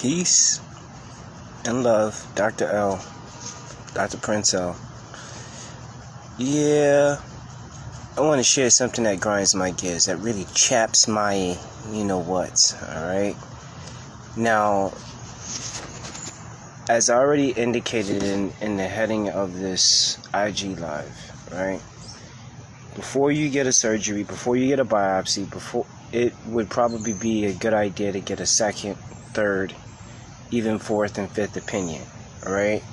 Peace and love, Dr. L, Dr. Prince L. Yeah, I want to share something that grinds my gears, that really chaps my you-know-what, alright? Now, as I already indicated in the heading of this IG Live, right? Before you get a surgery, before you get a biopsy, it would probably be a good idea to get a second, third, even fourth and fifth opinion, alright?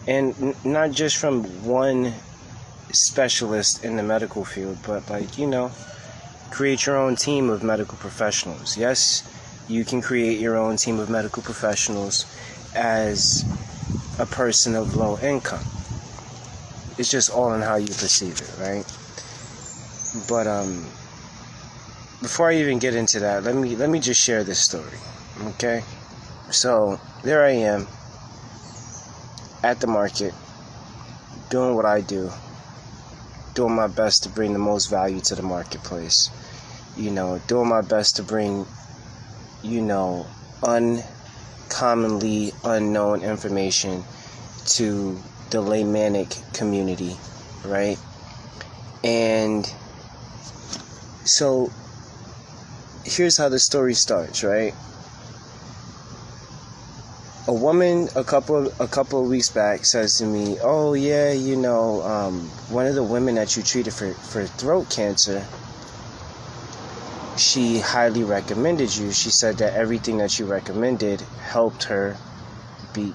And not just from one specialist in the medical field, but create your own team of medical professionals. Yes, you can create your own team of medical professionals as a person of low income. It's just all in how you perceive it, right? But before I even get into that, let me just share this story, okay? So there I am at the market, doing what I do, doing my best to bring the most value to the marketplace, doing my best to bring, uncommonly unknown information to the laymanic community, right? And so here's how the story starts, right? A woman a couple of weeks back says to me, "Oh yeah, one of the women that you treated for throat cancer, she highly recommended you. She said that everything that you recommended helped her beat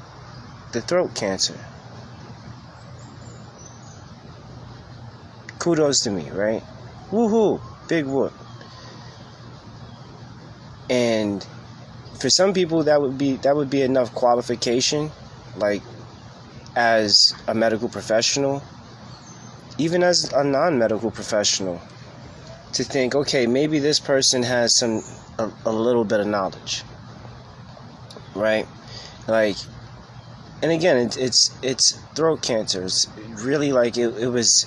the throat cancer." Kudos to me, right? Woohoo! Big whoop. And for some people that would be enough qualification, like as a medical professional, even as a non-medical professional, to think, okay, maybe this person has a little bit of knowledge, right? And again, it's throat cancer. It's really it was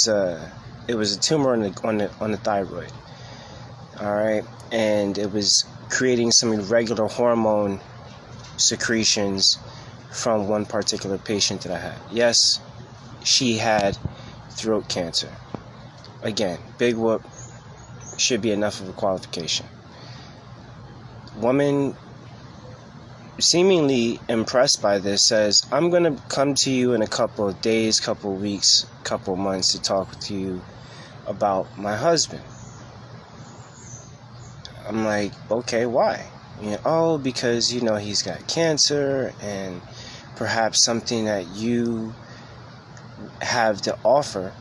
a tumor on the thyroid. All right, and it was creating some irregular hormone secretions from one particular patient that I had. Yes, she had throat cancer. Again, big whoop, should be enough of a qualification. Woman, seemingly impressed by this, says, "I'm going to come to you in a couple of days, couple of weeks, couple of months to talk to you about my husband." I'm like, okay, why? Because, he's got cancer, and perhaps something that you have to offer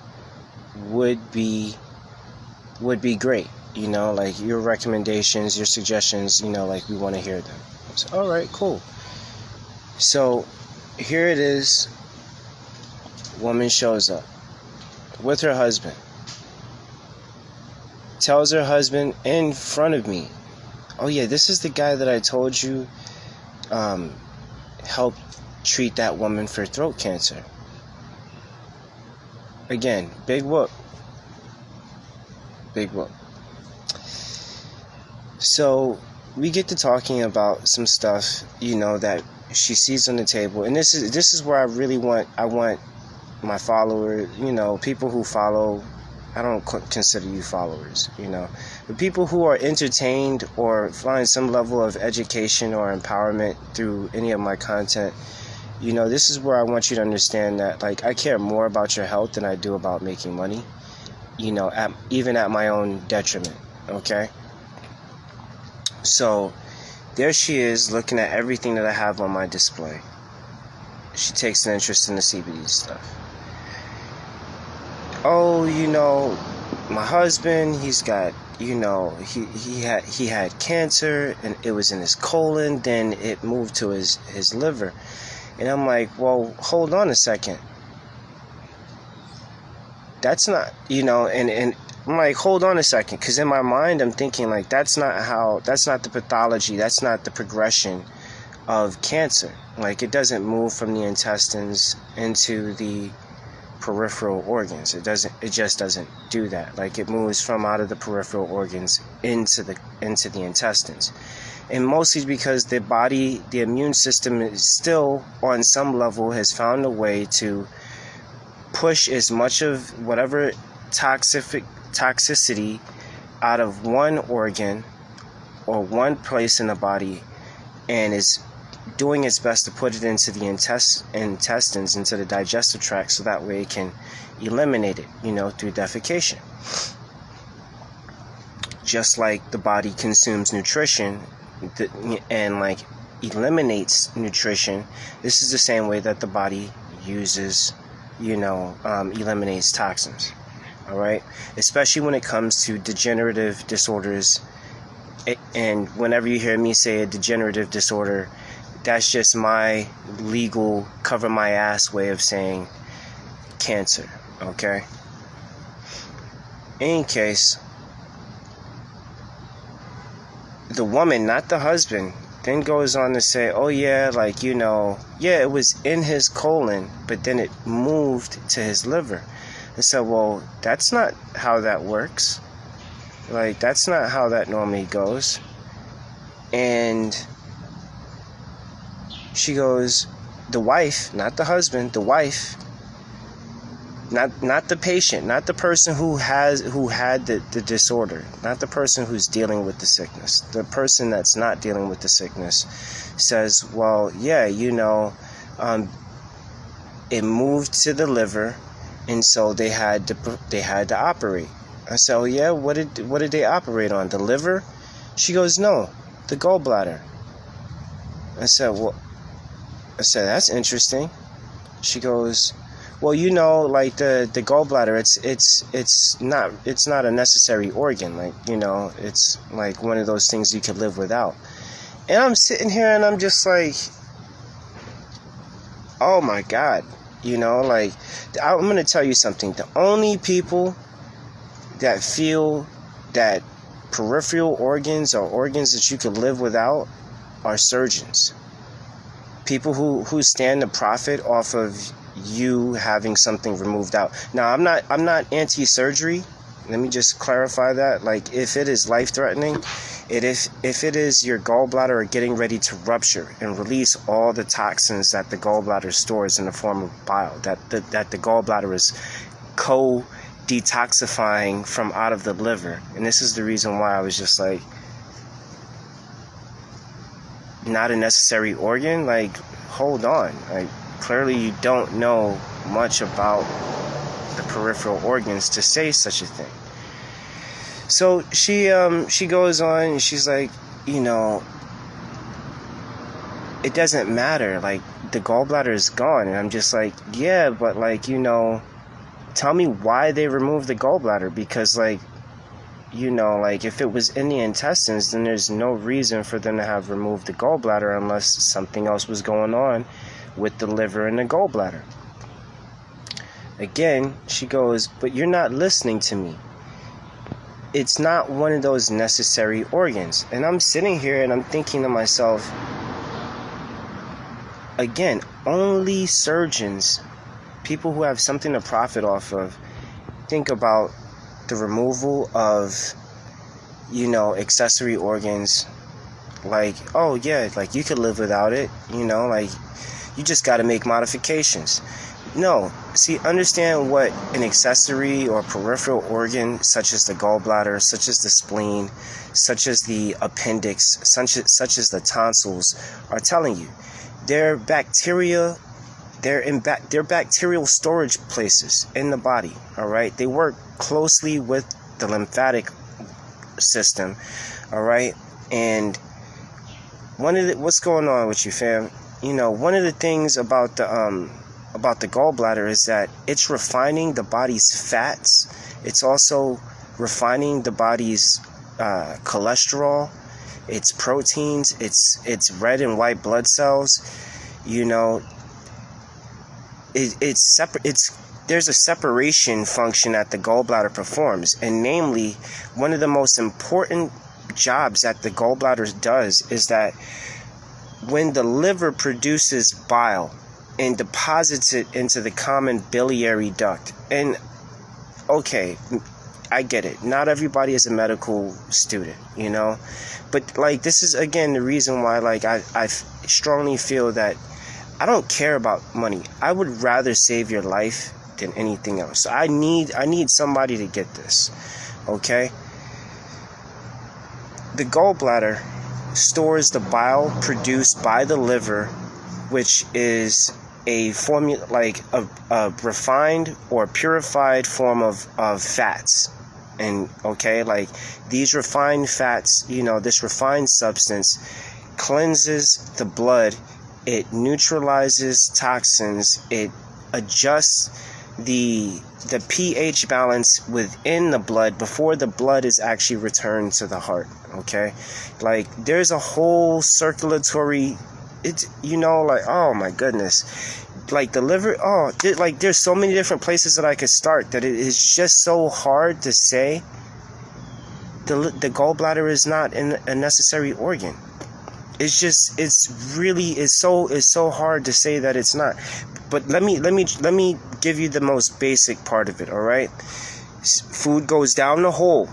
would be great. Your recommendations, your suggestions, we want to hear them. So, all right, cool. So here it is. Woman shows up with her husband. Tells her husband in front of me, "Oh yeah, this is the guy that I told you helped treat that woman for throat cancer." Again, big whoop. Big whoop. So we get to talking about some stuff, that she sees on the table, and this is where I want my followers, people who follow. I don't consider you followers, but people who are entertained or find some level of education or empowerment through any of my content. This is where I want you to understand that, I care more about your health than I do about making money, even at my own detriment, okay? So there she is, looking at everything that I have on my display. She takes an interest in the CBD stuff. "Oh, my husband, he's got, he had cancer, and it was in his colon, then it moved to his liver." And I'm like, well, hold on a second. That's not, and I'm like, hold on a second, because in my mind I'm thinking, that's not the pathology, that's not the progression of cancer. It doesn't move from the intestines into the peripheral organs. It just doesn't do that. Like, it moves from out of the peripheral organs into the intestines. And mostly because the immune system is still, on some level, has found a way to push as much of whatever toxicity out of one organ or one place in the body, and is doing its best to put it into the intestines, into the digestive tract, so that way it can eliminate it, through defecation. Just like the body consumes nutrition and like eliminates nutrition, this is the same way that the body uses, eliminates toxins. All right, especially when it comes to degenerative disorders. And whenever you hear me say a degenerative disorder, that's just my legal cover my ass way of saying cancer. Okay. In any case, the woman, not the husband, then goes on to say, oh yeah, like, it was in his colon, but then it moved to his liver. And so, well, that's not how that works. Like, that's not how that normally goes. And she goes, the wife, not the husband, the wife, not the patient, not the person who had the disorder, not the person who's dealing with the sickness. The person that's not dealing with the sickness says, well, yeah, it moved to the liver, and so they had to operate. I said, oh yeah, what did they operate on? The liver? She goes, no, the gallbladder. I said, that's interesting. She goes, well, like the gallbladder, it's not a necessary organ. Like, it's like one of those things you could live without. And I'm sitting here and I'm just like, oh my God, like, I'm going to tell you something. The only people that feel that peripheral organs are organs that you could live without are surgeons. People who stand to profit off of you having something removed out. Now, I'm not anti-surgery. Let me just clarify that. Like, if it is life-threatening, if it is your gallbladder getting ready to rupture and release all the toxins that the gallbladder stores in the form of bile, that the gallbladder is detoxifying from out of the liver. And this is the reason why I was just like, not a necessary organ. Like, hold on. Like, clearly you don't know much about the peripheral organs to say such a thing. So she goes on and she's like, it doesn't matter. Like, the gallbladder is gone. And I'm just like, yeah, but like, tell me why they removed the gallbladder, because like, like, if it was in the intestines, then there's no reason for them to have removed the gallbladder unless something else was going on with the liver and the gallbladder. Again, she goes, but you're not listening to me. It's not one of those necessary organs. And I'm sitting here and I'm thinking to myself, again, only surgeons, people who have something to profit off of, think about the removal of, accessory organs. Like, oh yeah, like, you could live without it, like, you just got to make modifications. No, see, understand what an accessory or peripheral organ, such as the gallbladder, such as the spleen, such as the appendix, such as the tonsils, are telling you. They're bacteria. They're bacterial storage places in the body. All right, they work closely with the lymphatic system. All right, and what's going on with you, fam? One of the things about the gallbladder is that it's refining the body's fats. It's also refining the body's cholesterol, its proteins, its red and white blood cells. It's separate. There's a separation function that the gallbladder performs, and namely, one of the most important jobs that the gallbladder does is that when the liver produces bile, and deposits it into the common biliary duct. And okay, I get it. Not everybody is a medical student, you know, but like this is again the reason why like I strongly feel that I don't care about money. I would rather save your life than anything else. So I need somebody to get this. Okay? The gallbladder stores the bile produced by the liver, which is a formula like a refined or purified form of fats. And okay, like these refined fats, you know, this refined substance cleanses the blood, it neutralizes toxins, it adjusts the pH balance within the blood before the blood is actually returned to the heart. Okay, like there's a whole circulatory, it's, you know, like, oh my goodness, like the liver, like there's so many different places that I could start that it is just so hard to say the gallbladder is not a necessary organ. It's just, it's so hard to say that it's not. But let me give you the most basic part of it. All right, food goes down the hole.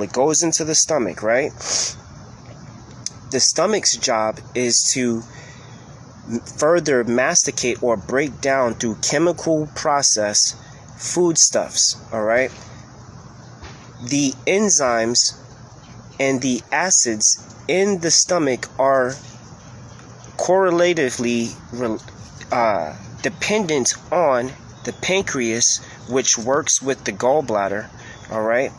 It goes into the stomach, right? The stomach's job is to further masticate or break down through chemical process foodstuffs. All right, the enzymes and the acids in the stomach are correlatively dependent on the pancreas, which works with the gallbladder, all right,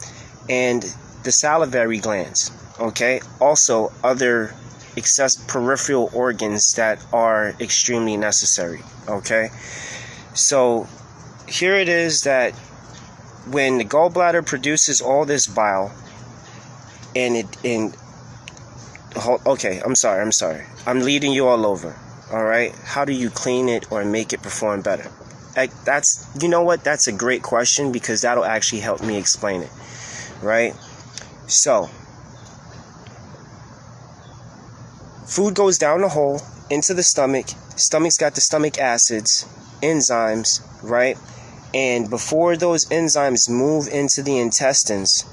and the salivary glands, okay, also other peripheral organs that are extremely necessary. Okay, so here it is that when the gallbladder produces all this bile, okay, I'm sorry. I'm leading you all over. All right. How do you clean it or make it perform better? That's, you know what? That's a great question, because that'll actually help me explain it. Right? So, food goes down the hole into the stomach. Stomach's got the stomach acids, enzymes, right? And before those enzymes move into the intestines,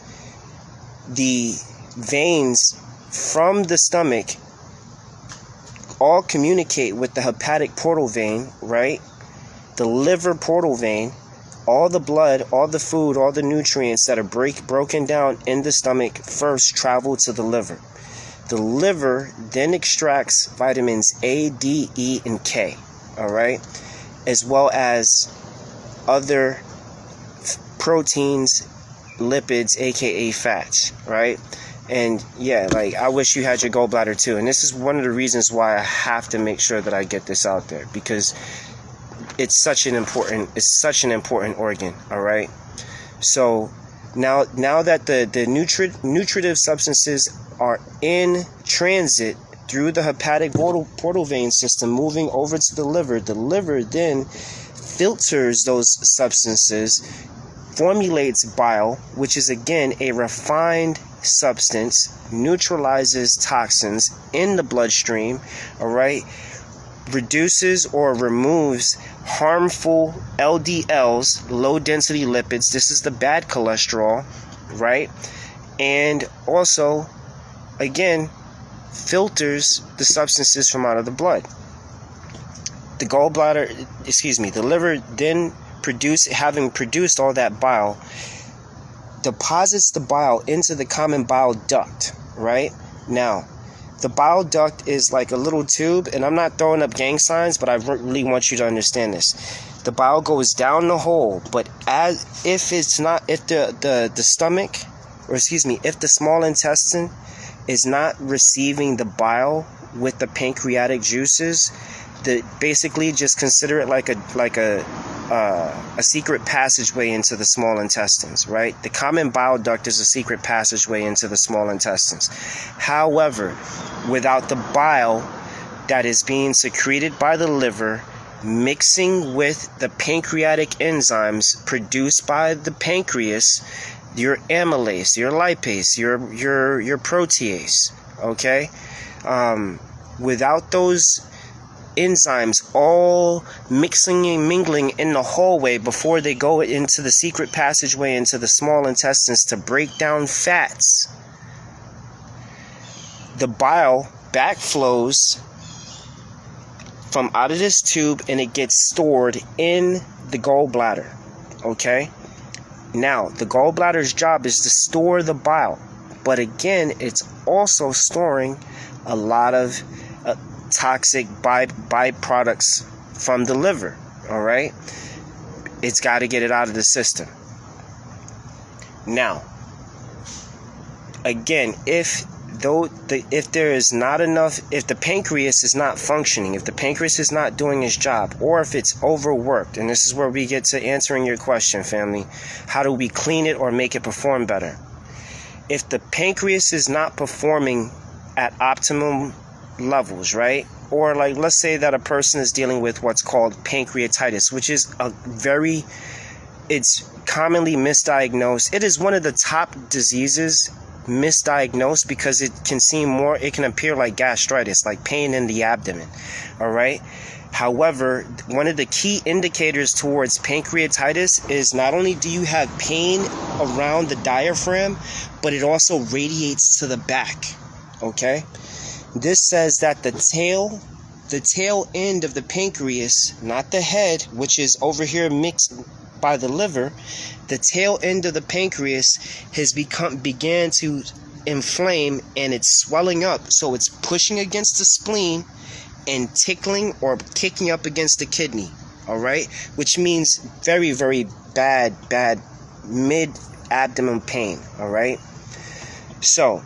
the veins from the stomach all communicate with the hepatic portal vein, right? The liver portal vein. All the blood, all the food, all the nutrients that are broken down in the stomach first travel to the liver. The liver then extracts vitamins A, D, E, and K, all right? As well as other proteins, lipids, aka fats, right? And yeah, like I wish you had your gallbladder too. And this is one of the reasons why I have to make sure that I get this out there, because it's such an important organ, all right? So now that the nutritive substances are in transit through the hepatic portal vein system moving over to the liver then filters those substances, formulates bile, which is again a refined substance, neutralizes toxins in the bloodstream, all right, reduces or removes harmful LDLs, low density lipids. This is the bad cholesterol, right? And also, again, filters the substances from out of the blood. The liver then having produced all that bile, deposits the bile into the common bile duct, right? Now, the bile duct is like a little tube, and I'm not throwing up gang signs, but I really want you to understand this. The bile goes down the hole, but if the small intestine is not receiving the bile with the pancreatic juices, basically just consider it like a secret passageway into the small intestines, right? The common bile duct is a secret passageway into the small intestines. However, without the bile that is being secreted by the liver mixing with the pancreatic enzymes produced by the pancreas, your amylase, your lipase, your protease, okay? Without those enzymes all mixing and mingling in the hallway before they go into the secret passageway into the small intestines to break down fats. The bile backflows from out of this tube and it gets stored in the gallbladder. Okay? Now, the gallbladder's job is to store the bile. But again, it's also storing a lot of toxic byproducts from the liver. All right? It's got to get it out of the system. Now, again, if there is not enough, if the pancreas is not functioning, if the pancreas is not doing its job, or if it's overworked, and this is where we get to answering your question, family, how do we clean it or make it perform better? If the pancreas is not performing at optimum levels, right? Or like, let's say that a person is dealing with what's called pancreatitis, which is it's commonly misdiagnosed. It is one of the top diseases misdiagnosed because it can appear like gastritis, like pain in the abdomen. All right. However, one of the key indicators towards pancreatitis is not only do you have pain around the diaphragm, but it also radiates to the back. Okay. This says that the tail end of the pancreas, not the head, which is over here mixed by the liver, the tail end of the pancreas began to inflame and it's swelling up, so it's pushing against the spleen and tickling or kicking up against the kidney. All right, which means very, very bad mid abdomen pain. All right, so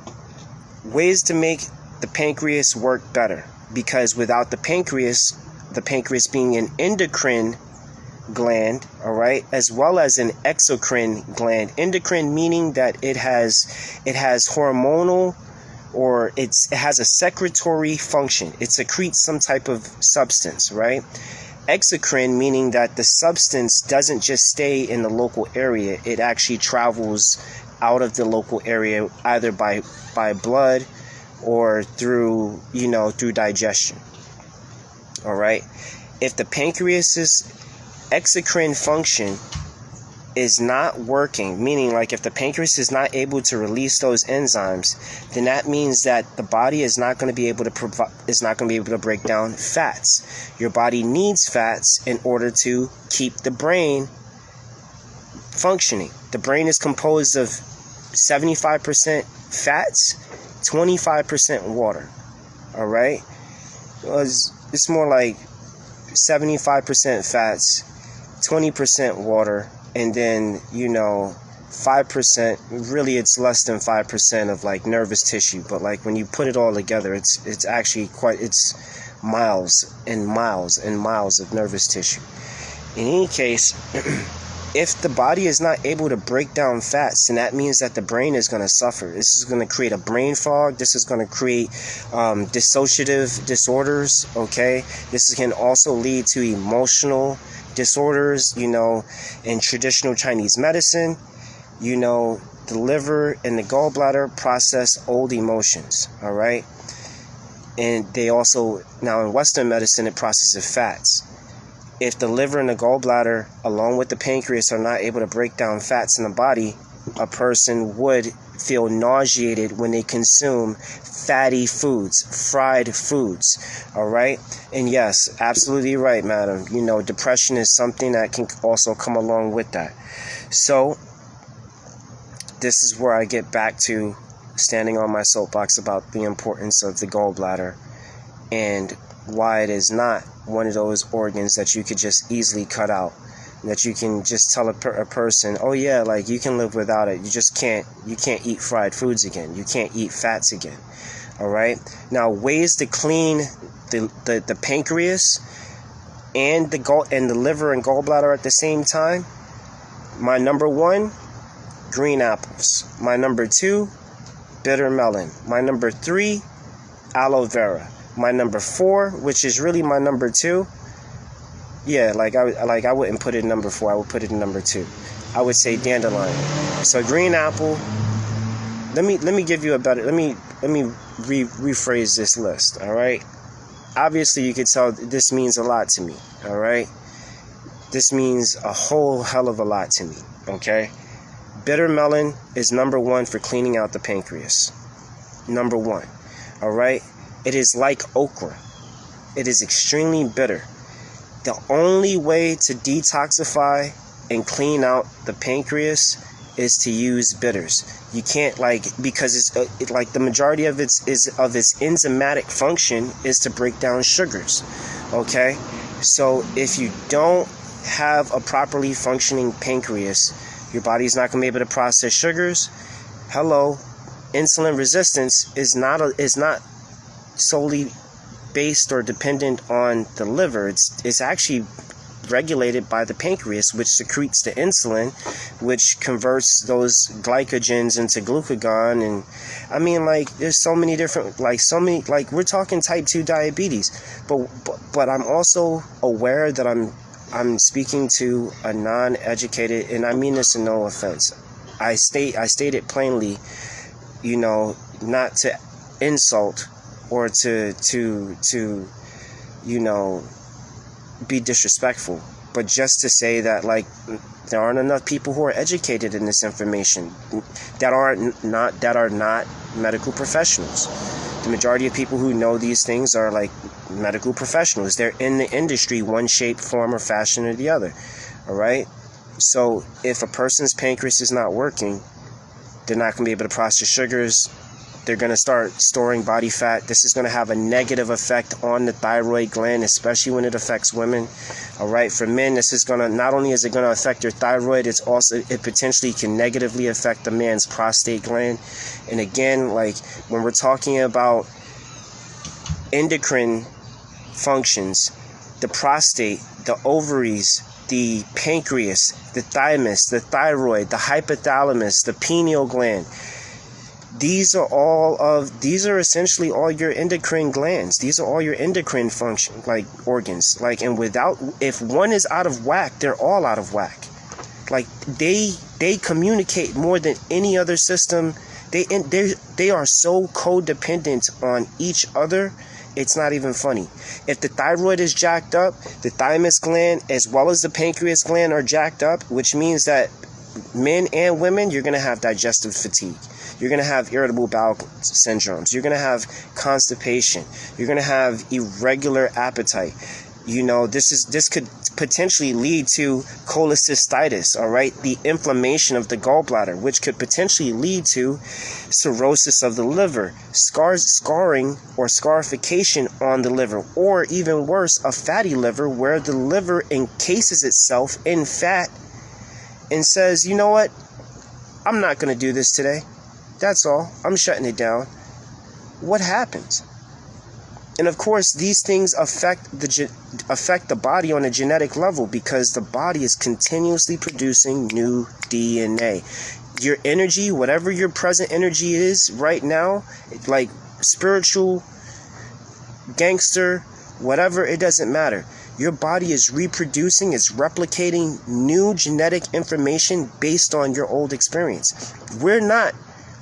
ways to make the pancreas work better, because without the pancreas being an endocrine gland, all right, as well as an exocrine gland. Endocrine meaning that it has hormonal, or it has a secretory function. It secretes some type of substance, right? Exocrine meaning that the substance doesn't just stay in the local area. It actually travels out of the local area, either by blood or through digestion. All right. If the pancreas's exocrine function is not working, meaning like if the pancreas is not able to release those enzymes, then that means that the body is not going to be able to break down fats. Your body needs fats in order to keep the brain functioning. The brain is composed of 75% fats, 25% water. All right? It's more like 75% fats, 20% water, and then 5%, really it's less than 5% of like nervous tissue, but like when you put it all together, it's actually it's miles and miles and miles of nervous tissue. In any case, if the body is not able to break down fats, then that means that the brain is going to suffer. This is going to create a brain fog. This is going to create dissociative disorders, okay? This can also lead to emotional disorders. In traditional Chinese medicine, the liver and the gallbladder process old emotions, all right? And they also, now in Western medicine, it processes fats. If the liver and the gallbladder, along with the pancreas, are not able to break down fats in the body, a person would feel nauseated when they consume fatty foods, fried foods, all right? And yes, absolutely right, madam. Depression is something that can also come along with that. So, this is where I get back to standing on my soapbox about the importance of the gallbladder and why it is not one of those organs that you could just easily cut out, that you can just tell a person, oh yeah, like you can live without it. You can't eat fried foods again. You can't eat fats again. All right. Now, ways to clean the pancreas and the liver and gallbladder at the same time. My number 1, green apples. My number 2, bitter melon. My number 3, aloe vera. My number 4, which is really my number 2. Yeah, I wouldn't put it in number 4. I would put it in number 2. I would say dandelion. So green apple. Let me give you a better. Let me rephrase this list. All right. obviously you could tell this means a lot to me, all right? This means a whole hell of a lot to me, okay? Bitter melon is number one for cleaning out the pancreas. Number one, all right? It is like okra. It is extremely bitter. The only way to detoxify and clean out the pancreas is to use bitters. You can't, because it's like the majority of its enzymatic function is to break down sugars. Okay, so if you don't have a properly functioning pancreas, your body's not going to be able to process sugars. Hello, insulin resistance is not solely based or dependent on the liver. It's actually regulated by the pancreas, which secretes the insulin, which converts those glycogens into glucagon. And I mean, there's so many different, we're talking type 2 diabetes, but I'm also aware that I'm speaking to a non-educated, and I mean this in no offense. I state it plainly, not to insult or to be disrespectful, but just to say that there aren't enough people who are educated in this information that are not medical professionals. The majority of people who know these things are medical professionals. They're in the industry one shape, form, or fashion or the other. All right? So if a person's pancreas is not working, they're not going to be able to process sugars. They're going to start storing body fat. This is going to have a negative effect on the thyroid gland, especially when it affects women. All right, for men, this is going to, not only is it going to affect your thyroid, it potentially can negatively affect the man's prostate gland. And again, when we're talking about endocrine functions, the prostate, the ovaries, the pancreas, the thymus, the thyroid, the hypothalamus, the pineal gland, these are essentially all your endocrine glands. These are all your endocrine function, organs. And if one is out of whack, they're all out of whack. They communicate more than any other system. They are so codependent on each other. It's not even funny. If the thyroid is jacked up, the thymus gland as well as the pancreas gland are jacked up, which means that men and women, you're going to have digestive fatigue. You're going to have irritable bowel syndromes. You're going to have constipation. You're going to have irregular appetite. This could potentially lead to cholecystitis, all right? The inflammation of the gallbladder, which could potentially lead to cirrhosis of the liver, scarring or scarification on the liver, or even worse, a fatty liver where the liver encases itself in fat and says, you know what? I'm not going to do this today. That's all. I'm shutting it down. What happens? And of course, these things affect the body on a genetic level because the body is continuously producing new DNA. Your energy, whatever your present energy is right now, spiritual, gangster, whatever, it doesn't matter. Your body is reproducing, it's replicating new genetic information based on your old experience. We're not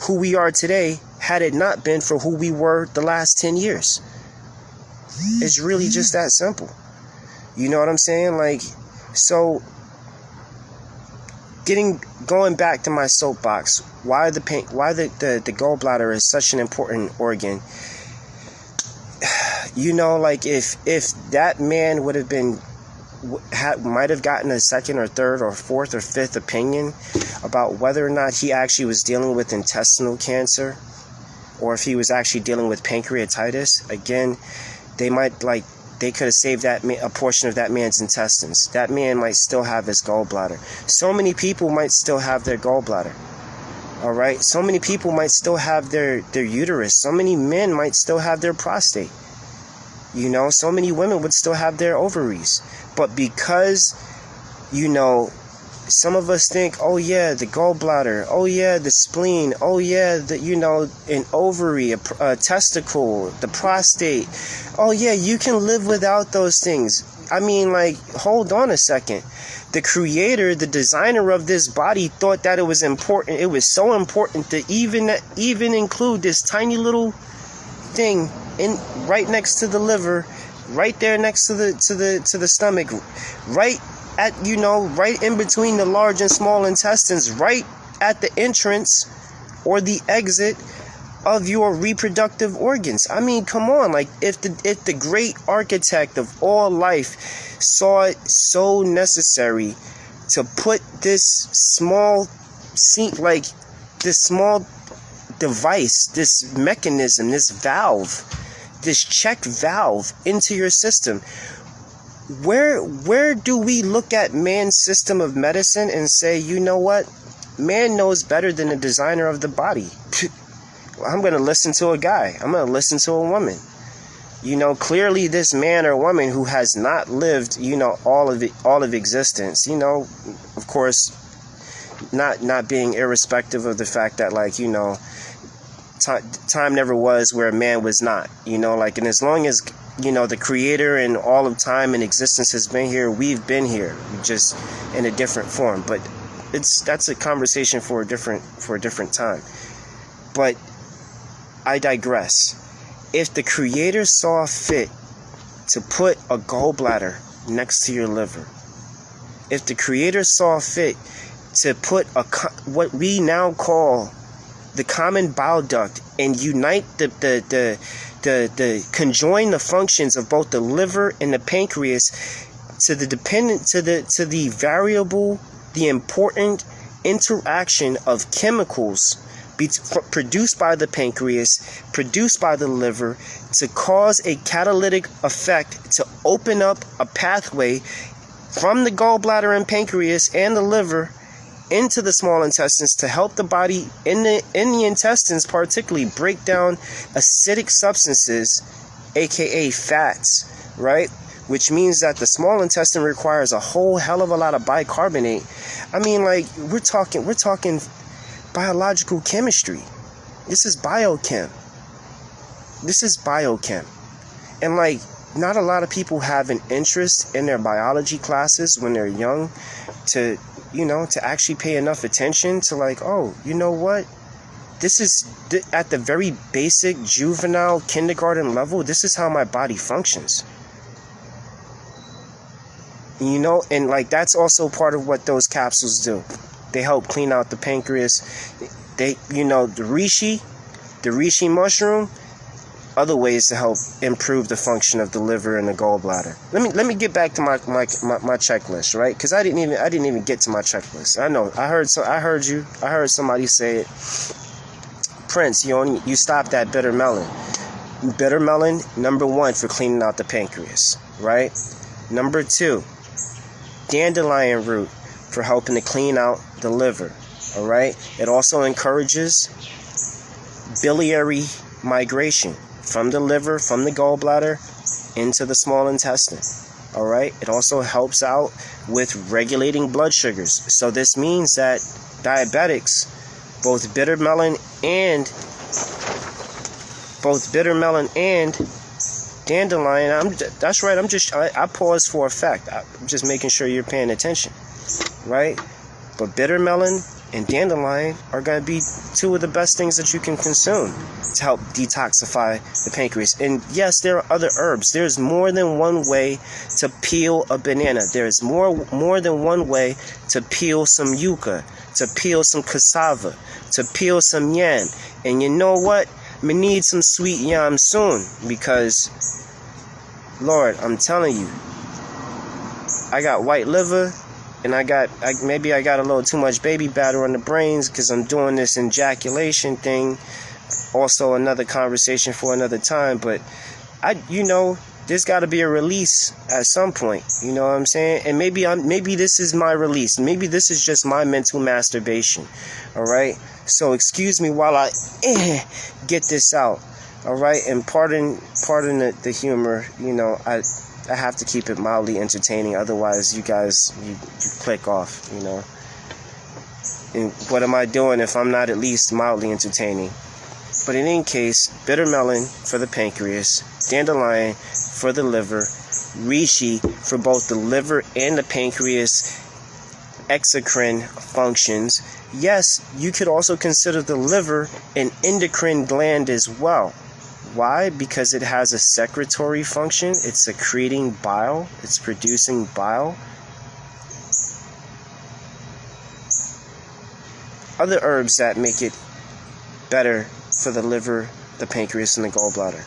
who we are today had it not been for who we were the last 10 years. It's really just that simple. You know what I'm saying? So going back to my soapbox, why the gallbladder is such an important organ. If that man would have might have gotten a second or third or fourth or fifth opinion about whether or not he actually was dealing with intestinal cancer or if he was actually dealing with pancreatitis, again, they could have saved a portion of that man's intestines. That man might still have his gallbladder. So many people might still have their gallbladder. All right? So many people might still have their uterus. So many men might still have their prostate. So many women would still have their ovaries. But because, some of us think, oh yeah, the gallbladder, oh yeah, the spleen, oh yeah, an ovary, a testicle, the prostate. Oh yeah, you can live without those things. I mean, hold on a second. The creator, the designer of this body thought that it was important. It was so important to even include this tiny little thing right next to the liver, right there next to the stomach, right at, right in between the large and small intestines, right at the entrance or the exit of your reproductive organs. I mean, come on, like if the great architect of all life saw it so necessary to put this small device, this mechanism, this valve, this check valve into your system, where do we look at man's system of medicine and say, you know what, man knows better than the designer of the body? I'm going to listen to a guy. I'm going to listen to a woman. Clearly this man or woman who has not lived, all of existence, of course, not being irrespective of the fact that, like, time never was where man was not, and as long as, the creator and all of time and existence has been here, we've been here, just in a different form. But that's a conversation for a different time. But I digress. If the creator saw fit to put a gallbladder next to your liver, if the creator saw fit to put what we now call the common bile duct and unite the conjoin the functions of both the liver and the pancreas to the variable, the important interaction of chemicals produced by the pancreas, produced by the liver, to cause a catalytic effect to open up a pathway from the gallbladder and pancreas and the liver into the small intestines to help the body in the intestines particularly break down acidic substances, aka fats, right? Which means that the small intestine requires a whole hell of a lot of bicarbonate. I mean, like, we're talking biological chemistry. This is biochem. And, like, not a lot of people have an interest in their biology classes when they're young to actually pay enough attention to, like, oh, you know what? This is at the very basic juvenile kindergarten level. This is how my body functions. And, like, that's also part of what those capsules do. They help clean out the pancreas. The reishi mushroom, other ways to help improve the function of the liver and the gallbladder. Let me get back to my checklist, right? Because I didn't even get to my checklist. I know. I heard somebody say it. Prince, you stopped at bitter melon. Bitter melon, number 1 for cleaning out the pancreas, right? Number 2, dandelion root for helping to clean out the liver, all right? It also encourages biliary migration from the liver, from the gallbladder, into the small intestine, all right? It also helps out with regulating blood sugars. So this means that diabetics, both bitter melon and dandelion, that's right, I pause for effect. I'm just making sure you're paying attention, right? But bitter melon and dandelion are going to be 2 of the best things that you can consume to help detoxify the pancreas. And yes, there are other herbs. There's more than one way to peel a banana. There's more than one way to peel some yucca, to peel some cassava, to peel some yam. And you know what? We need some sweet yam soon, because, Lord, I'm telling you, I got white liver, and maybe I got a little too much baby batter on the brains because I'm doing this ejaculation thing. Also another conversation for another time, but there's got to be a release at some point. You know what I'm saying? And maybe this is my release. Maybe this is just my mental masturbation. All right. So excuse me while I get this out. All right. And pardon the humor. I have to keep it mildly entertaining. Otherwise, you guys you click off. And what am I doing if I'm not at least mildly entertaining? But in any case, bitter melon for the pancreas, dandelion for the liver, reishi for both the liver and the pancreas exocrine functions. Yes, you could also consider the liver an endocrine gland as well, Why? Because it has a secretory function. It's secreting bile. It's producing bile. Other herbs that make it better for the liver, the pancreas, and the gallbladder.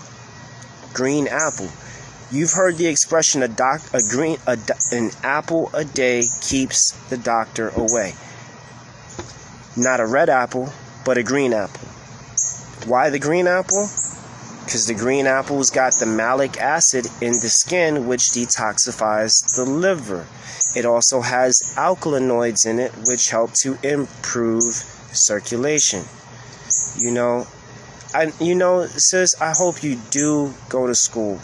Green apple. You've heard the expression, an apple a day keeps the doctor away. Not a red apple, but a green apple. Why the green apple? Because the green apple's got the malic acid in the skin, which detoxifies the liver. It also has alkaloids in it, which help to improve circulation. Sis, I hope you do go to school.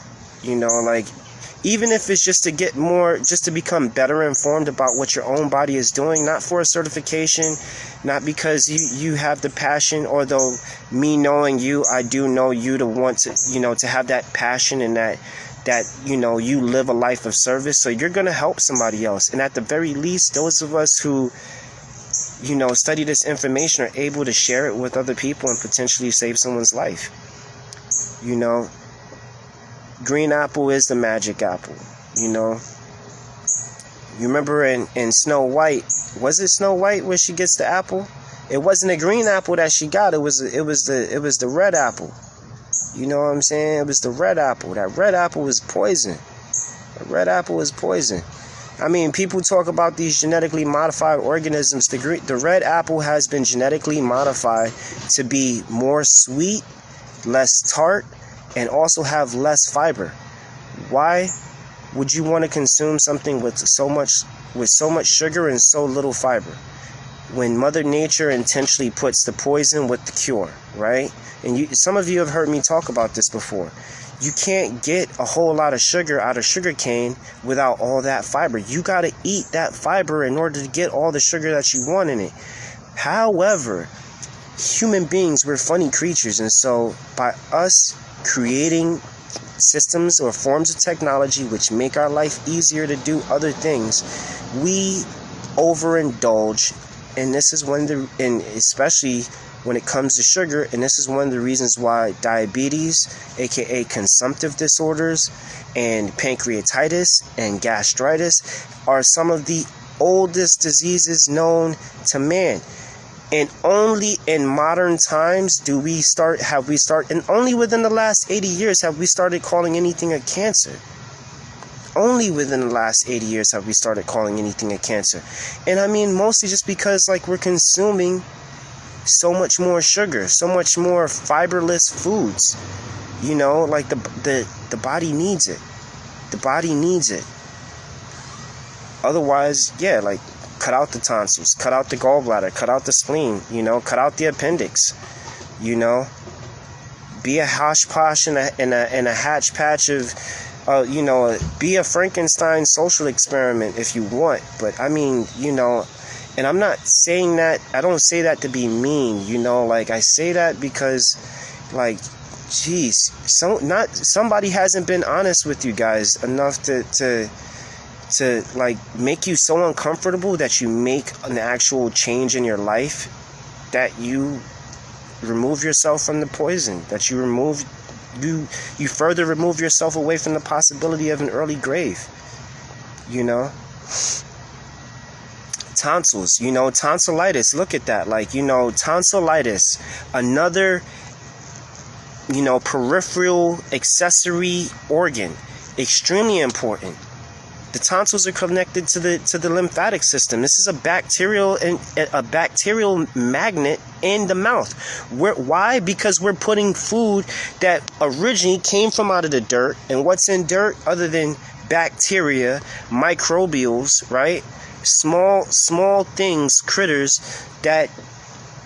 Even if it's just to get more, just to become better informed about what your own body is doing, not for a certification, not because you have the passion, although me knowing you, I do know you to want to, to have that passion and that you live a life of service. So you're going to help somebody else. And at the very least, those of us who, study this information are able to share it with other people and potentially save someone's life. Green apple is the magic apple, You remember in Snow White, was it Snow White where she gets the apple? It wasn't a green apple that she got, it was the red apple. You know what I'm saying? It was the red apple. That red apple was poison. The red apple was poison. I mean, people talk about these genetically modified organisms. The red apple has been genetically modified to be more sweet, less tart, and also have less fiber. Why would you want to consume something with so much sugar and so little fiber? When Mother Nature intentionally puts the poison with the cure, right? And some of you have heard me talk about this before. You can't get a whole lot of sugar out of sugar cane without all that fiber. You got to eat that fiber in order to get all the sugar that you want in it. However, human beings, we're funny creatures, and so by us creating systems or forms of technology which make our life easier to do other things, we overindulge, and this is and especially when it comes to sugar, and this is one of the reasons why diabetes, aka consumptive disorders, and pancreatitis and gastritis are some of the oldest diseases known to man. And only in modern times and only within the last 80 years have we started calling anything a cancer. Only within the last 80 years have we started calling anything a cancer. And I mean, mostly just because we're consuming so much more sugar, so much more fiberless foods. The body needs it. The body needs it. Otherwise, cut out the tonsils, cut out the gallbladder, cut out the spleen, cut out the appendix, be a hodgepodge and a hatch patch of, be a Frankenstein social experiment if you want. But I mean, and I'm not saying that, I don't say that to be mean, I say that because, somebody hasn't been honest with you guys enough to make you so uncomfortable that you make an actual change in your life, that you remove yourself from the poison, that you further remove yourself away from the possibility of an early grave. Tonsils, tonsillitis, look at that, tonsillitis, another peripheral accessory organ, extremely important. The tonsils are connected to the lymphatic system. This is a bacterial magnet in the mouth. Why? Because we're putting food that originally came from out of the dirt. And what's in dirt other than bacteria, microbials, right? Small things, critters that,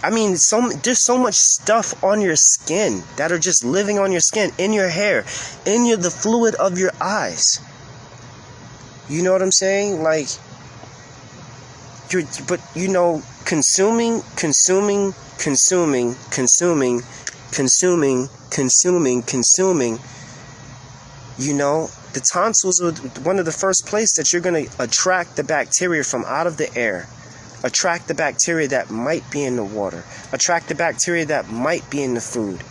I mean, there's so much stuff on your skin that are just living on your skin, in your hair, in the fluid of your eyes. You know what I'm saying? Consuming. The tonsils are one of the first places that you're going to attract the bacteria from out of the air. Attract the bacteria that might be in the water. Attract the bacteria that might be in the food.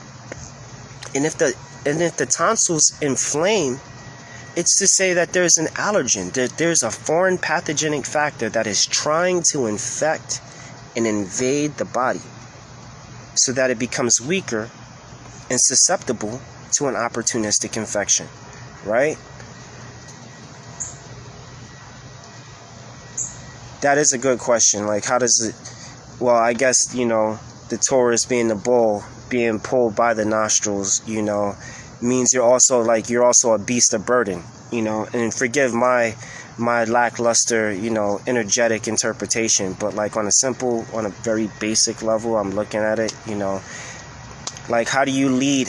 And if the if the tonsils inflame, it's to say that there's an allergen, that there's a foreign pathogenic factor that is trying to infect and invade the body so that it becomes weaker and susceptible to an opportunistic infection, right? That is a good question. Like, how does it, well, I guess, the torus being the bull, being pulled by the nostrils, means you're also a beast of burden, and forgive my lackluster, energetic interpretation, but like on a very basic level, I'm looking at it, like how do you lead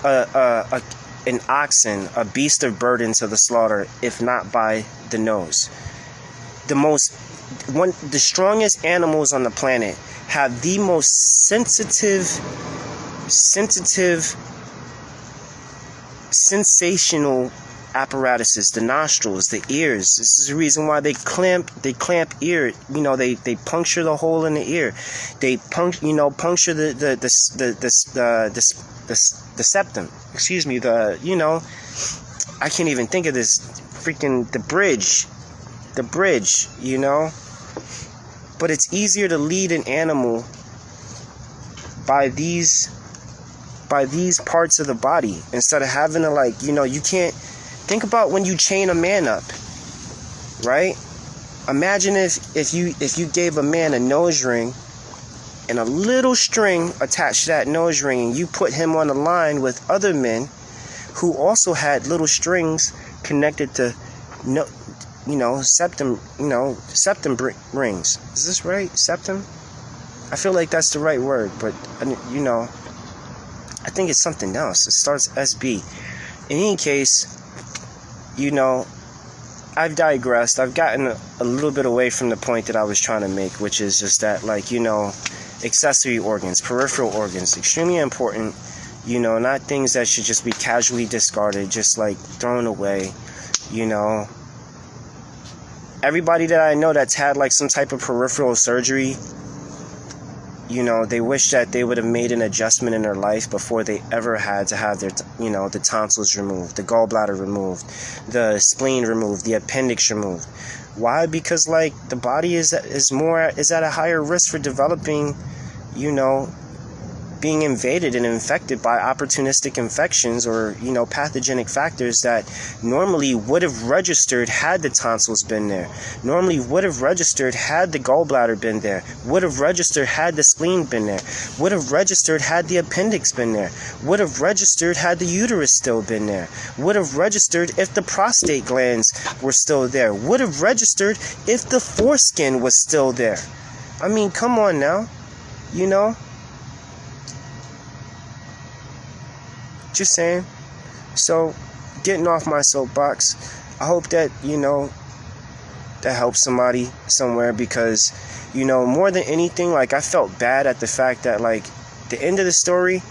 an oxen, a beast of burden, to the slaughter, if not by the nose? The strongest animals on the planet have the most sensitive, sensational apparatuses, the nostrils, the ears. This is the reason why they clamp ear. They puncture the hole in the ear. They puncture the septum. Excuse me. I can't even think of this. Freaking the bridge. But it's easier to lead an animal by these parts of the body instead of having to you can't think about when you chain a man up, right? Imagine if you gave a man a nose ring and a little string attached to that nose ring, and you put him on a line with other men who also had little strings connected to septum rings. Is this right? Septum? I feel like that's the right word, but I think it's something else. It starts SB. In any case, I've digressed. I've gotten a little bit away from the point that I was trying to make, which is just that, accessory organs, peripheral organs, extremely important, not things that should just be casually discarded, just thrown away, Everybody that I know that's had some type of peripheral surgery, they wish that they would have made an adjustment in their life before they ever had to have their, the tonsils removed, the gallbladder removed, the spleen removed, the appendix removed. Why? Because the body is at a higher risk for developing, being invaded and infected by opportunistic infections or, pathogenic factors that normally would have registered had the tonsils been there, normally would have registered had the gallbladder been there, would have registered had the spleen been there, would have registered had the appendix been there, would have registered had the uterus still been there, would have registered if the prostate glands were still there, would have registered if the foreskin was still there. I mean, come on now, Just saying. So, getting off my soapbox, I hope that, that helps somebody somewhere, because, more than anything, I felt bad at the fact that, the end of the story,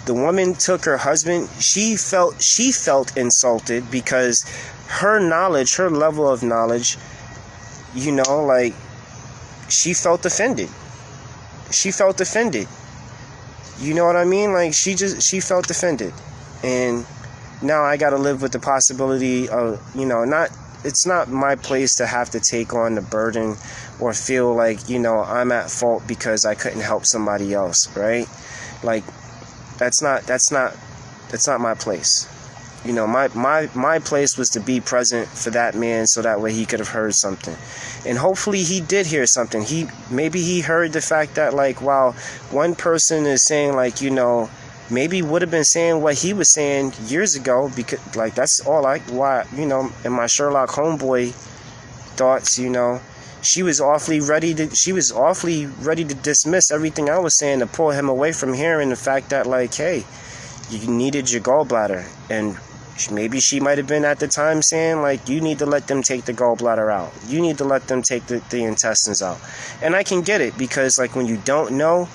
the woman took her husband, she felt insulted because her knowledge, her level of knowledge, she felt offended. She felt offended. You know what I mean? She felt offended. And now I got to live with the possibility of, it's not my place to have to take on the burden or feel I'm at fault because I couldn't help somebody else, right? That's not my place. My place was to be present for that man so that way he could have heard something. And hopefully he did hear something. Maybe he heard the fact that while one person is saying maybe would have been saying what he was saying years ago, because that's all in my Sherlock homeboy thoughts, she was awfully ready to dismiss everything I was saying to pull him away from hearing the fact that hey, you needed your gallbladder. And maybe she might have been at the time saying you need to let them take the gallbladder out, you need to let them take the intestines out. And I can get it, because when you don't know,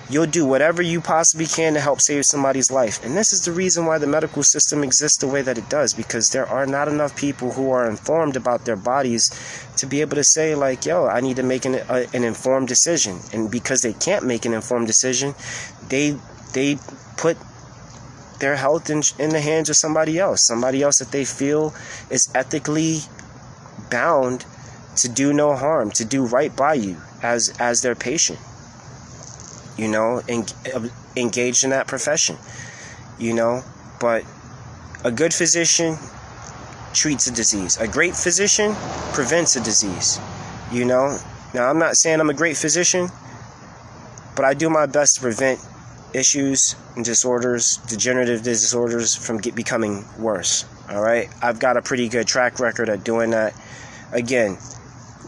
you'll do whatever you possibly can to help save somebody's life. And this is the reason why the medical system exists the way that it does, because there are not enough people who are informed about their bodies to be able to say yo, I need to make an informed decision. And because they can't make an informed decision, they put their health in the hands of somebody else that they feel is ethically bound to do no harm, to do right by you as their patient, you know, and engaged in that profession, you know. But a good physician treats a disease. A great physician prevents a disease, you know. Now, I'm not saying I'm a great physician, but I do my best to prevent issues and disorders, degenerative disorders, from becoming worse. All right, I've got a pretty good track record at doing that. Again,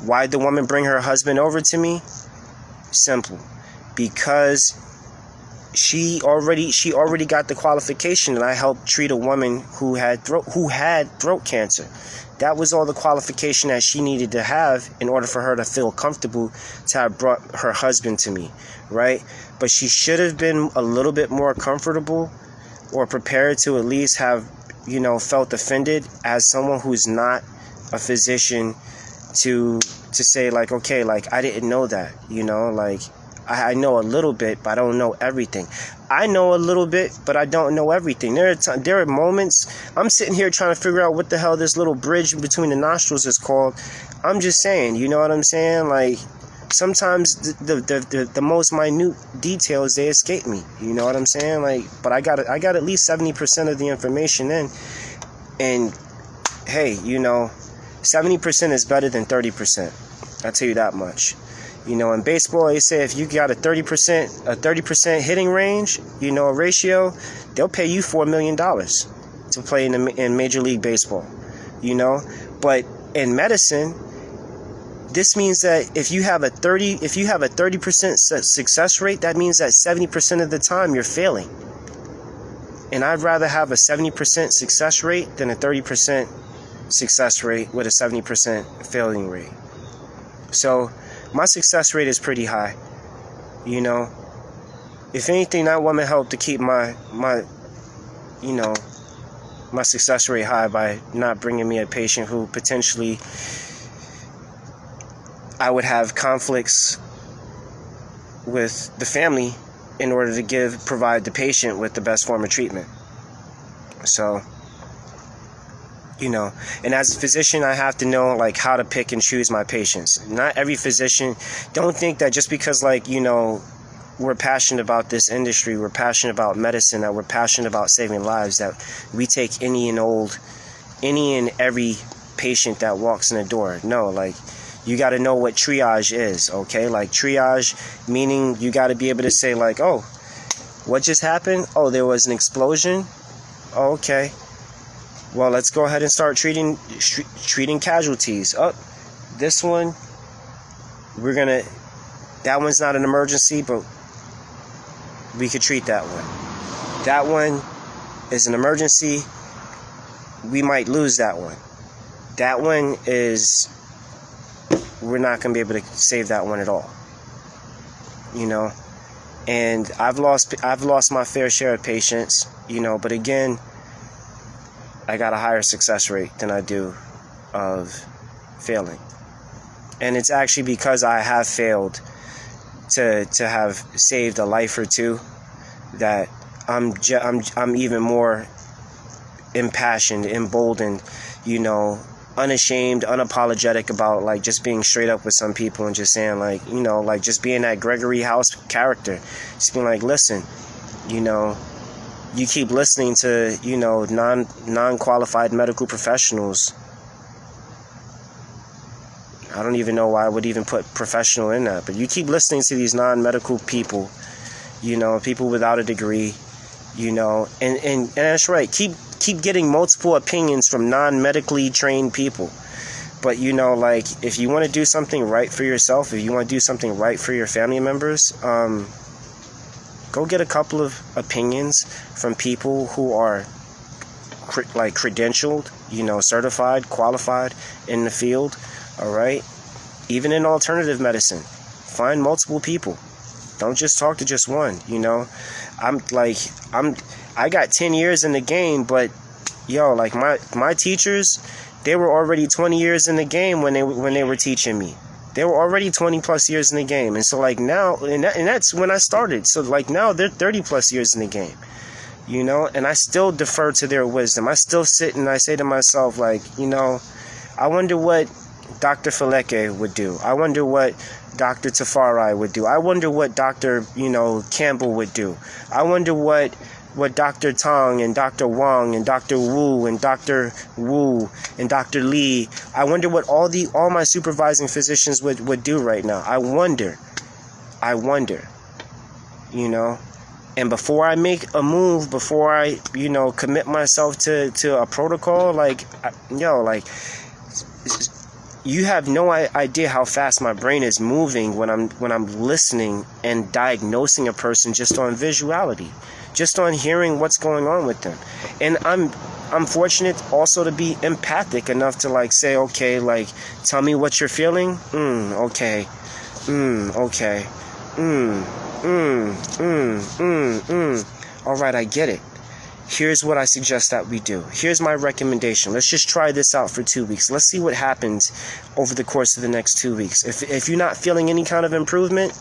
why'd the woman bring her husband over to me? Simple, because she already got the qualification, and I helped treat a woman who had throat cancer. That was all the qualification that she needed to have in order for her to feel comfortable to have brought her husband to me, right? But she should have been a little bit more comfortable or prepared to at least have, you know, felt offended as someone who's not a physician to say, like, okay, like, I didn't know that, you know, like, I know a little bit, but I don't know everything. I know a little bit, but I don't know everything. There are moments I'm sitting here trying to figure out what the hell this little bridge between the nostrils is called. I'm just saying, you know what I'm saying? Like, sometimes the most minute details, they escape me. You know what I'm saying? Like, but I got at least 70% of the information in, and hey, you know, 70% is better than 30%. I'll tell you that much. You know, in baseball, they say if you got a 30% hitting range, you know, a ratio, they'll pay you $4 million to play in Major League Baseball, you know. But in medicine, this means that if you have a 30% success rate, that means that 70% of the time you're failing. And I'd rather have a 70% success rate than a 30% success rate with a 70% failing rate. So my success rate is pretty high, you know. If anything, that woman helped to keep my success rate high by not bringing me a patient who potentially I would have conflicts with the family in order to provide the patient with the best form of treatment. So, you know, and as a physician, I have to know, like, how to pick and choose my patients. Not every physician, don't think that just because, like, you know, we're passionate about this industry, we're passionate about medicine, that we're passionate about saving lives, that we take any and every patient that walks in the door. No, like, you got to know what triage is, okay? Like, triage, meaning you got to be able to say, like, oh, what just happened? Oh, there was an explosion? Oh, okay. Well, let's go ahead and start treating casualties. Oh, this one, that one's not an emergency, but we could treat that one. That one is an emergency. We might lose that one. That one we're not going to be able to save that one at all. You know, and I've lost my fair share of patients, you know, but again, I got a higher success rate than I do of failing. And it's actually because I have failed to have saved a life or two that I'm even more impassioned, emboldened, you know, unashamed, unapologetic about, like, just being straight up with some people and just saying, like, you know, like, just being that Gregory House character. Just being like, listen, you know, you keep listening to, you know, non-qualified medical professionals. I don't even know why I would even put professional in that, but you keep listening to these non-medical people, you know, people without a degree, you know, and that's right. Keep getting multiple opinions from non-medically trained people. But, you know, like, if you want to do something right for yourself, if you want to do something right for your family members, go get a couple of opinions from people who are credentialed, you know, certified, qualified in the field. All right. Even in alternative medicine, find multiple people. Don't just talk to just one. You know, I got 10 years in the game, but yo, like, my teachers, they were already 20 years in the game when they were teaching me. They were already 20 plus years in the game. And so, like, now, and that's when I started. So, like, now they're 30 plus years in the game. you know, and I still defer to their wisdom. I still sit and I say to myself, like, you know, I wonder what Dr. Faleke would do. I wonder what Dr. Tafari would do. I wonder what Dr. Campbell would do. I wonder what Dr. Tong and Dr. Wong and Dr. Wu and Dr. Wu and Dr. Lee, I wonder what all my supervising physicians would do right now. I wonder, you know. And before I make a move, before I, commit myself to a protocol, like, you have no idea how fast my brain is moving when I'm listening and diagnosing a person just on visuality, just on hearing what's going on with them. And I'm fortunate also to be empathic enough to like say, okay, like, tell me what you're feeling. Okay. Okay. All right, I get it. Here's what I suggest that we do. Here's my recommendation. Let's just try this out for 2 weeks. Let's see what happens over the course of the next 2 weeks. If you're not feeling any kind of improvement,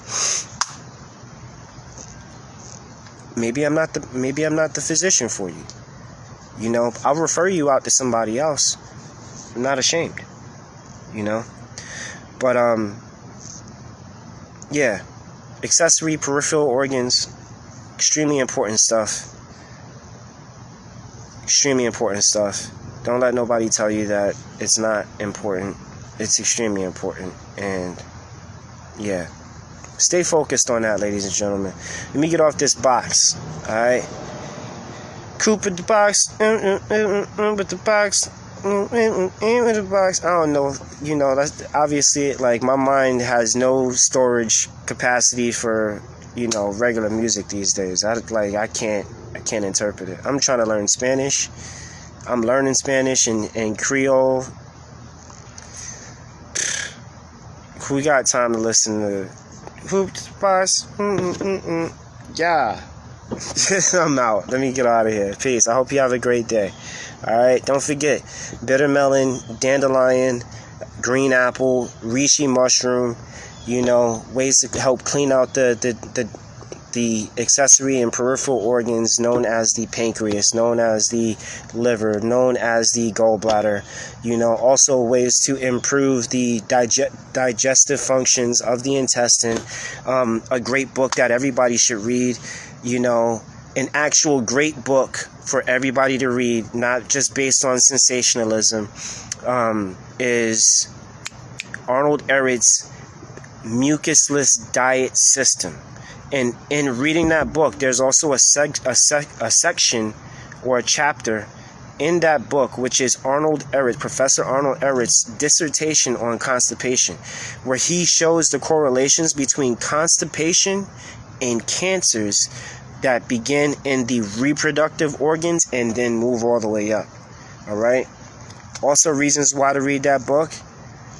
maybe I'm not the physician for you. You know, I'll refer you out to somebody else. I'm not ashamed. You know? But yeah. Accessory peripheral organs, extremely important stuff. Extremely important stuff. Don't let nobody tell you that it's not important. It's extremely important. And yeah, stay focused on that, ladies and gentlemen. Let me get off this box. Alright, Coop at the box, with the box, with the box. I don't know, that's obviously, like, my mind has no storage capacity for, regular music these days. I can't interpret it. I'm trying to learn Spanish. I'm learning Spanish and Creole. Who got time to listen to Hoops Boss? Yeah. I'm out. Let me get out of here. Peace. I hope you have a great day. Alright, don't forget, bitter melon, dandelion, green apple, reishi mushroom, ways to help clean out the accessory and peripheral organs known as the pancreas, known as the liver, known as the gallbladder. Also ways to improve the digestive functions of the intestine. A great book that everybody should read, an actual great book for everybody to read, not just based on sensationalism, is Arnold Ehret's Mucusless Diet System. And in reading that book, there's also a section or a chapter in that book, which is Professor Arnold Ehret's dissertation on constipation, where he shows the correlations between constipation and cancers that begin in the reproductive organs and then move all the way up. All right. Also, reasons why to read that book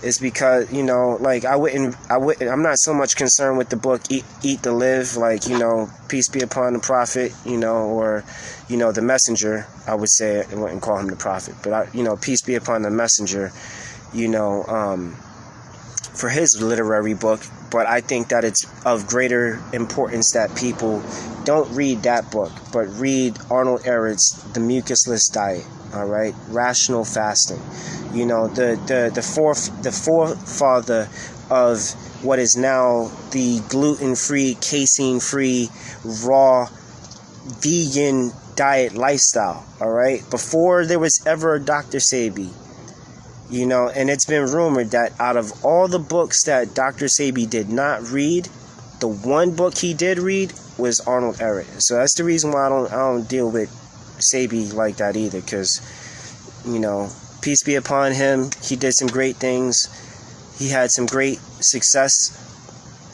is because, I'm not so much concerned with the book Eat to Live, like, peace be upon the prophet, or, the messenger. I would say, I wouldn't call him the prophet, but peace be upon the messenger, for his literary book. But I think that it's of greater importance that people don't read that book, but read Arnold Ehret's The Mucusless Diet. All right, rational fasting. The forefather of what is now the gluten-free, casein-free, raw, vegan diet lifestyle. All right, before there was ever a Dr. Sebi. And it's been rumored that out of all the books that Dr. Sebi did not read, the one book he did read was Arnold Ehret. So that's the reason why I don't deal with Sebi like that either, because, peace be upon him, he did some great things, he had some great success,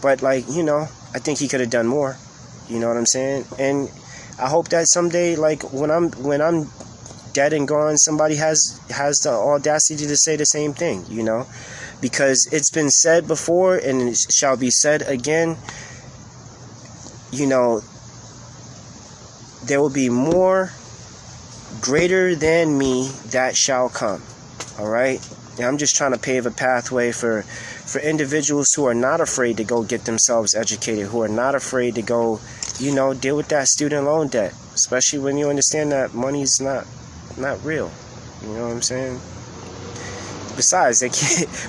but, I think he could have done more, you know what I'm saying? And I hope that someday, when I'm dead and gone, somebody has the audacity to say the same thing, because it's been said before and it shall be said again. There will be more greater than me that shall come. All right, and I'm just trying to pave a pathway for individuals who are not afraid to go get themselves educated, who are not afraid to go, deal with that student loan debt. especially when you understand that money's not real. You know what I'm saying? Besides,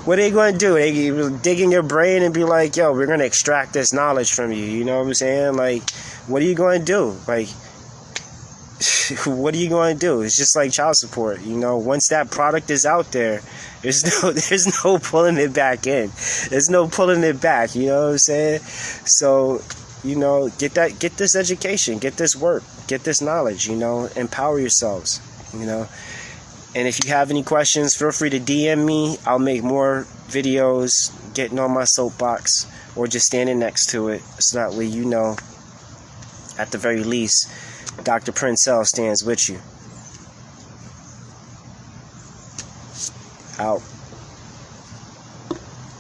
what are they going to do? They dig in your brain and be like, yo, we're going to extract this knowledge from you. You know what I'm saying? Like, what are you going to do? Like, what are you going to do? It's just like child support. You know, once that product is out there, there's no pulling it back in. There's no pulling it back. You know what I'm saying? So, you know, get this education, get this work, get this knowledge, you know, empower yourselves, you know. And if you have any questions, feel free to DM me. I'll make more videos getting on my soapbox or just standing next to it. So that way you know, at the very least, Dr. Princell stands with you. Out.